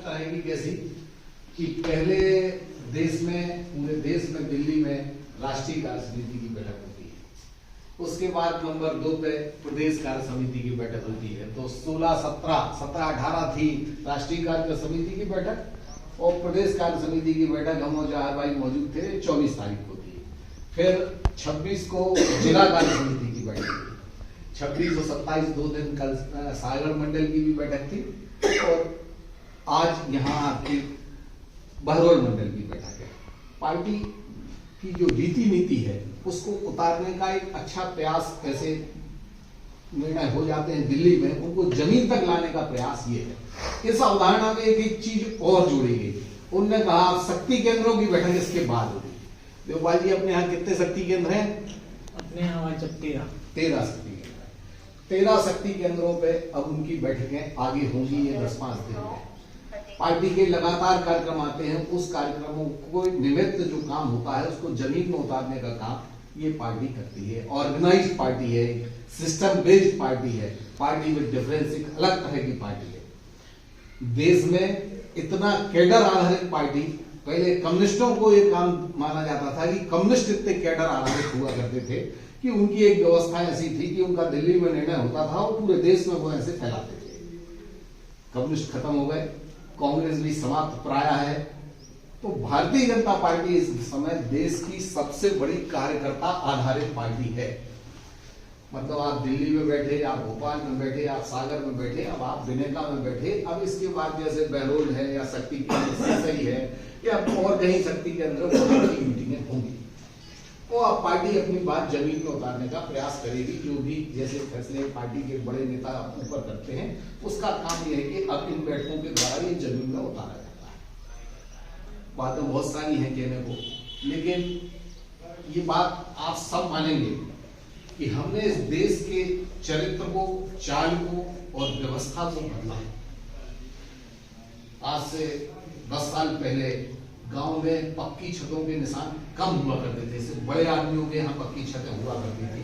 तरह की कैसी कि पहले देश में, पूरे देश में दिल्ली में राष्ट्रीय कार्य समिति की बैठक होती है। उसके बाद नंबर 2 पे प्रदेश कार्य समिति की बैठक होती है। तो 16, 17, 18 थी राष्ट्रीय कार्य समिति की बैठक और प्रदेश कार्य समिति की बैठक हम और जहां भाई मौजूद थे 24 तारीख को थी। फिर 26 को जिला कार्य समिति की बैठक थी। 26 और 27 2 दिन कल सागर मंडल की भी बैठक थी और आज यहाँ आपकी बहरौल मंडल की बैठक है। पार्टी की जो रीति नीति है उसको उतारने का एक अच्छा प्रयास, कैसे निर्णय हो जाते हैं दिल्ली में, उनको जमीन तक लाने का प्रयास ये है। इस अवधारणा में एक चीज और जोड़ी गई। उनने कहा शक्ति केंद्रों की बैठक इसके बाद होगी। देवपाल जी, अपने यहाँ कितने शक्ति केंद्र हैं? अपने यहाँ 13 शक्ति केंद्र। 13 शक्ति केंद्रों पे अब उनकी बैठकें आगे होंगी। ये 10-5 दिन में पार्टी के लगातार कार्यक्रम आते हैं। उस कार्यक्रमों को निमित्त जो काम होता है उसको जमीन में उतारने का काम ये पार्टी करती है। ऑर्गेनाइज्ड पार्टी है, सिस्टम बेस्ड पार्टी है, पार्टी विद डिफरेंस, एक अलग तरह की पार्टी है। देश में इतना कैडर आधारित पार्टी, पहले कम्युनिस्टों को ये काम माना जाता था कि कम्युनिस्ट इतने कैडर आधारित हुआ करते थे कि उनकी एक व्यवस्था ऐसी थी कि उनका दिल्ली में निर्णय होता था और पूरे देश में वो ऐसे फैलाते थे। कम्युनिस्ट खत्म हो गए, कांग्रेस भी समाप्त प्राय है। तो भारतीय जनता पार्टी इस समय देश की सबसे बड़ी कार्यकर्ता आधारित पार्टी है। मतलब आप दिल्ली में बैठे, आप भोपाल में बैठे, आप सागर में बैठे, अब आप विनेका में बैठे, अब इसके बाद जैसे बहरौल है या शक्ति केंद्र सही है या और कहीं शक्ति केंद्र की मीटिंगें होंगी, वो अब पार्टी अपनी बात जमीन में उतारने का प्रयास करेगी। जो भी जैसे फैसले पार्टी के बड़े नेता ऊपर करते हैं उसका काम यह है कि अब इन बैठकों के द्वारा ये जमीन में उतारा जाता है। बातें बहुत सारी हैं कहने को, लेकिन ये बात आप सब मानेंगे कि हमने इस देश के चरित्र को, चाल को और व्यवस्था को बदला है। आज से 10 साल पहले गांव में पक्की छतों के निशान कम हुआ करते थे। सिर्फ बड़े आदमियों के यहाँ पक्की छतें हुआ करती थी।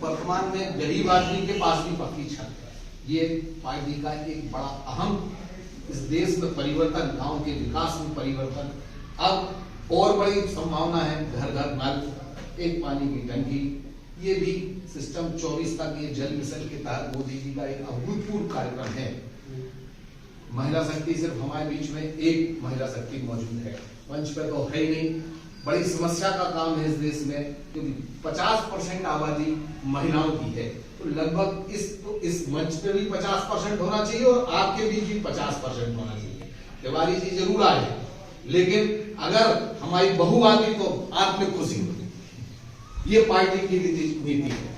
वर्तमान में गरीब आदमी के पास भी पक्की छत है। ये पार्टी का एक बड़ा अहम इस देश में परिवर्तन, गांव के विकास में परिवर्तन। अब और बड़ी संभावना है, घर घर नल, एक पानी की टंकी, ये भी सिस्टम 24 तक ये जल मिशन के तहत मोदी जी का एक अभूतपूर्व कार्यक्रम है। महिला शक्ति, सिर्फ हमारे बीच में एक महिला शक्ति मौजूद है, मंच पे तो है ही नहीं। बड़ी समस्या का काम है इस देश में, क्योंकि 50% आबादी महिलाओं की है। तो लगभग इस मंच पे भी 50% होना चाहिए और आपके बीच भी 50% होना चाहिए। तिवारी जी जरूर आए, लेकिन अगर हमारी बहू आती तो आप में खुशी होती। ये पार्टी की नीति है।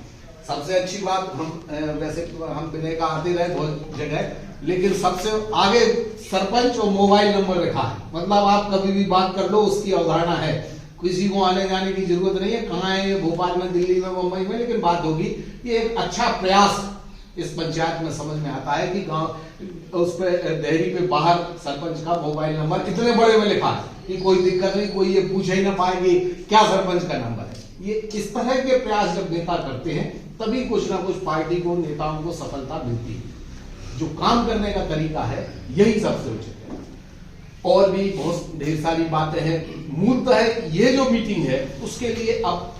सबसे अच्छी बात, हम वैसे हम बिना का आते रहे बहुत जगह, लेकिन सबसे आगे सरपंच और मोबाइल नंबर लिखा है। मतलब आप कभी भी बात कर लो, उसकी अवधारणा है। किसी को आने जाने की जरूरत नहीं है, कहाँ है ये, भोपाल में, दिल्ली में, मुंबई में, लेकिन बात होगी। ये एक अच्छा प्रयास इस पंचायत में समझ में आता है कि गांव उस पे डेयरी पे बाहर सरपंच का मोबाइल नंबर इतने बड़े में लिखा है कि कोई दिक्कत नहीं, कोई ये पूछ ही ना पाएगी क्या सरपंच का नंबर है। ये इस तरह के प्रयास जब नेता करते हैं तभी कुछ ना कुछ पार्टी को, नेताओं को सफलता मिलती है। जो काम करने का तरीका है यही सबसे उचित है। और भी बहुत ढेर सारी बातें हैं। मूलतः ये जो मीटिंग है उसके लिए अब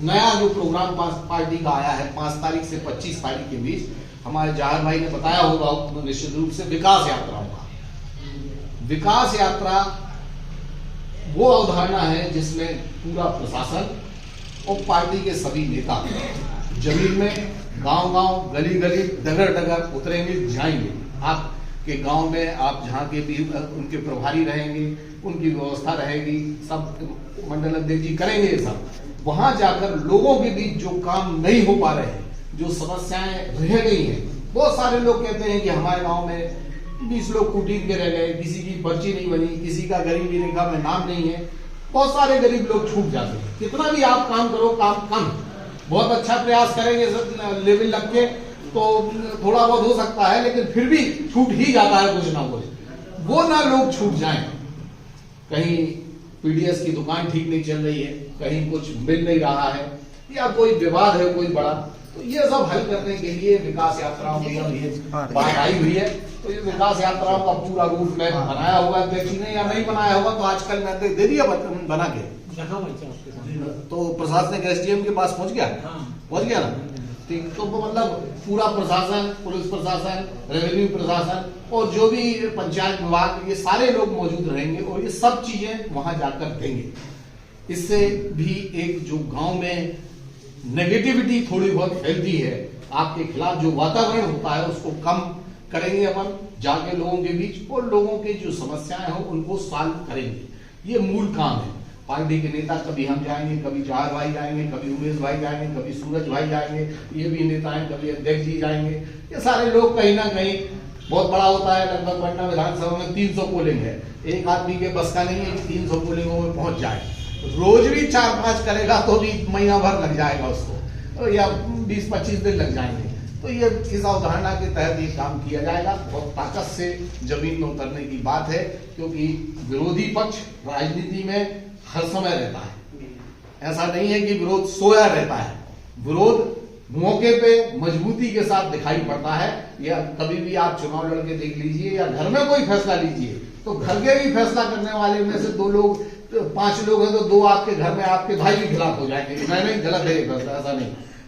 नया जो प्रोग्राम पार्टी का आया है 5 तारीख से 25 तारीख के बीच, हमारे जाहिर भाई ने बताया होगा निश्चित रूप से, विकास यात्रा होगा। विकास यात्रा वो अवधारणा है जिसमें पूरा प्रशासन और पार्टी के सभी नेता जमीन में, गांव गांव, गली गली, डगर डगर उतरेंगे, जाएंगे। आपके गांव में आप जहाँ के भी उनके प्रभारी रहेंगे, उनकी व्यवस्था रहेगी, सब मंडल अध्यक्ष जी करेंगे। सब वहां जाकर लोगों के बीच जो काम नहीं हो पा रहे हैं, जो समस्याएं रह गई हैं, बहुत सारे लोग कहते हैं कि हमारे गांव में 20 लोग कुटीर के रह गए, किसी की पर्ची नहीं बनी, किसी का गरीबी रेखा में नाम नहीं है। बहुत सारे गरीब लोग छूट जाते हैं। कितना भी आप काम करो, काम कम। बहुत अच्छा प्रयास करेंगे लेवल लग के तो थोड़ा बहुत हो सकता है, लेकिन फिर भी छूट ही जाता है कुछ ना कुछ। वो ना लोग छूट जाएं। कहीं पीडीएस की दुकान ठीक नहीं चल रही है, कहीं कुछ मिल नहीं रहा है, या कोई विवाद है कोई बड़ा, तो ये सब हल करने के लिए विकास यात्राओं की बात आई हुई है। तो ये विकास यात्राओं का पूरा रूट मैप बनाया होगा अध्यक्ष जी ने, या नहीं बनाया होगा तो आजकल मैं दे दिया बना के, रखा हुआ है आपके सामने। तो प्रशासनिक एसडीएम के पास पहुंच गया, हाँ। पहुंच गया ना। ठीक, तो वो मतलब पूरा प्रशासन, पुलिस प्रशासन, रेवेन्यू प्रशासन और जो भी पंचायत विभाग, ये सारे लोग मौजूद रहेंगे और ये सब चीजें वहां जाकर देंगे। इससे भी एक जो गांव में नेगेटिविटी थोड़ी बहुत फैलती है, आपके खिलाफ जो वातावरण होता है उसको कम करेंगे अपन जाके लोगों के बीच, और लोगों के जो समस्याएं हो उनको सॉल्व करेंगे। ये मूल काम है। पार्टी के नेता कभी हम जाएंगे, कभी चार भाई जाएंगे, कभी उमेश भाई जाएंगे, कभी सूरज भाई जाएंगे, ये भी नेता हैं, कभी अध्यक्ष जी जाएंगे। ये सारे लोग कहीं ना कहीं, बहुत बड़ा होता है, लगभग पटना विधानसभा में 300 पोलिंग है, एक आदमी के बस का नहीं है कि 300 पोलिंगों में पहुंच जाए। रोज भी 4-5 करेगा तो भी महीना भर लग जाएगा उसको, या 20-25 दिन लग जाएंगे। तो ये इस अवधारणा के तहत ये काम किया जाएगा। बहुत ताकत से जमीन में उतरने की बात है, क्योंकि विरोधी पक्ष राजनीति में हर समय रहता है। ऐसा नहीं है कि विरोध सोया रहता है, विरोध मौके पे मजबूती के साथ दिखाई पड़ता है। या कभी भी आप चुनाव लड़के देख लीजिए, या घर में कोई फैसला लीजिए, तो घर के भी फैसला करने वाले में से 2 लोग, 5 लोग हैं तो 2 आपके घर में आपके भाई भी खिलाफ हो जाएंगे, नहीं गलत है ये फैसला,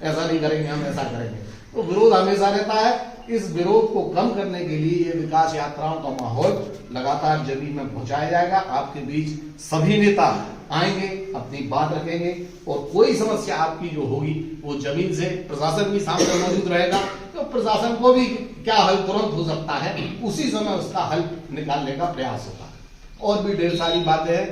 ऐसा नहीं करेंगे, हम ऐसा करेंगे। तो विरोध हमेशा रहता है। इस विरोध को कम करने के लिए ये विकास यात्राओं का माहौल लगातार जमीन में पहुंचाया जाएगा। आपके बीच सभी नेता आएंगे, अपनी बात रखेंगे, और कोई समस्या आपकी जो होगी वो जमीन से, प्रशासन भी सामने मौजूद रहेगा, तो प्रशासन को भी क्या हल तुरंत हो सकता है, उसी समय उसका हल निकालने का प्रयास होगा। और भी ढेर सारी बातें हैं,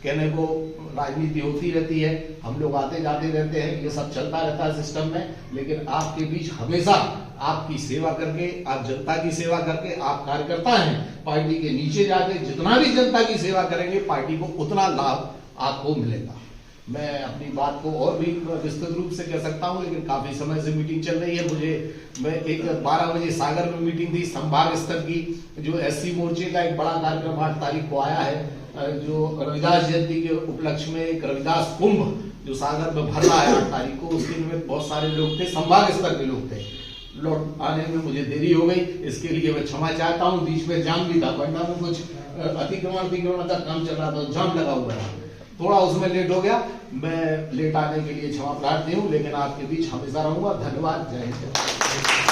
कहने को राजनीति होती रहती है, हम लोग आते जाते रहते हैं, ये सब चलता रहता है सिस्टम में, लेकिन आपके बीच हमेशा आपकी सेवा करके, आप जनता की सेवा करके, आप कार्यकर्ता हैं, पार्टी के नीचे जाके जितना भी जनता की सेवा करेंगे, पार्टी को उतना लाभ आपको मिलेगा। मैं अपनी बात को और भी विस्तृत रूप से कह सकता हूं, लेकिन काफी समय से मीटिंग चल रही है। मैं एक 12 बजे सागर में मीटिंग थी संभाग स्तर की, जो एससी मोर्चे का एक बड़ा कार्यक्रम 8 तारीख को आया है, जो रविदास जयंती के उपलक्ष्य में एक रविदास कुंभ जो सागर में भर रहा है 8 तारीख को, उसके में बहुत सारे लोग थे, संभाग स्तर के लोग थे। लौट आने में मुझे देरी हो गई, इसके लिए मैं क्षमा चाहता हूँ। बीच में जाम भी था, पटना में कुछ अतिक्रमण का काम चल रहा था, जाम लगा हुआ है, थोड़ा उसमें लेट हो गया। मैं लेट आने के लिए क्षमा प्रार्थी हूँ, लेकिन आपके बीच हमेशा रहूंगा। धन्यवाद, जय हिंद।